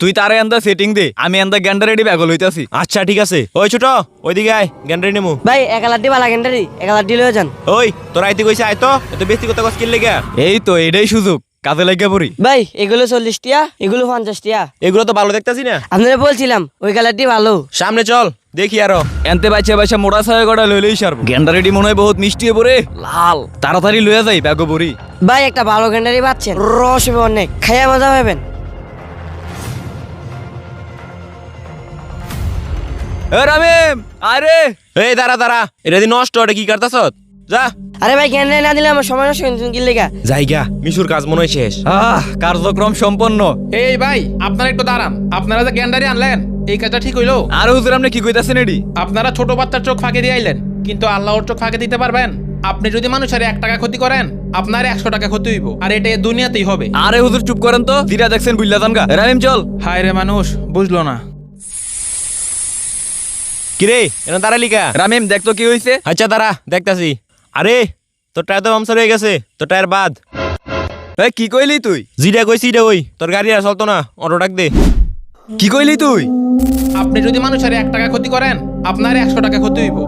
তুই তারে আন্দা সেটিং দে, আমি আন্দা গ্যান্ডা রেডি ব্যাগল হইতাছি। আচ্ছা ঠিক আছে। ওই ছোট ওইদিকে আয়, গ্যান্ডারি নেমু। ভাই এক লাড্ডি বালা গেন্ডারি এক লাড্ডি লয়ে যান। ওই তোর আইতে কইছে আয় তো, এত বেশি কথা কস কিল লেগা। এই তো এটাই সুযোগ, কাজে লাগিয়া পড়ি। ভাই এগুলো 40 টিয়া, এগুলো 50 টিয়া। এগুলো তো ভালো দেখতাছি না। আপনারা বলছিলাম ওই কালারটি ভালো। সামনে চল দেখি আরো। এনতে বাইচা বাইচা মোড়া ছায়া কটা লইলেই সারবো। গ্যান্ডা রেডি মনে হয় বহুত মিষ্টি হয়ে পড়ে, লাল। তাড়াতাড়ি লইয়া যাই ব্যাগো পড়ি। ভাই একটা ভালো গেন্ডারি পাচ্ছেন, রস হবে অনেক, খাইয়া মজা পাবেন। এ রামিম আরে, এই দাঁড়া দাঁড়া, এটা দি নষ্ট, এটা কি করতাছ? যা আরে ভাই গেন্ডারি না দিলে আমার সময় নষ্ট কিন্তু কি লেগা। জায়গা মিশুর কাজ মনে হয় শেষ। কার্যক্রম সম্পন্ন। এই ভাই আপনারা একটু দাঁড়ান, আপনারা যে গ্যান্ডারি আনলেন এই কাজটা ঠিক হইলো? আর হুজুর আপনি কি কইতাছেন এডি? আপনারা ছোট বাচ্চার চোখ ফাঁকে দিয়ে আইলেন, কিন্তু আল্লাহর চোখ ফাঁকে দিতে পারবেন? আপনি যদি মানুষের 1 টাকা ক্ষতি করেন, আপনার 100 টাকা ক্ষতি হইব, আর এটা এই দুনিয়াতেই হবে। আরে হুজুর চুপ করেন তো, দিরা দেখছেন বুইল্লা জানগা। রামিম চল। হায় রে মানুষ, বুঝলো না। কিরে এনে দাঁড়ালি কা? রামিম দেখ তো কি হইছে। আচ্ছা দাঁড়া দেখতাছি। আরে তোর টায়ার তো পামসার হয়ে গেছে, তোর টায়ার বাদ। এই কি কইলি তুই? জিরা কইছি এটা ওই, তোর গাড়ি আর চলতো না, অটো ডাক দে। কি কইলি তুই? আপনি যদি মানুষের 1 টাকা ক্ষতি করেন, আপনার 100 টাকা ক্ষতি হইব,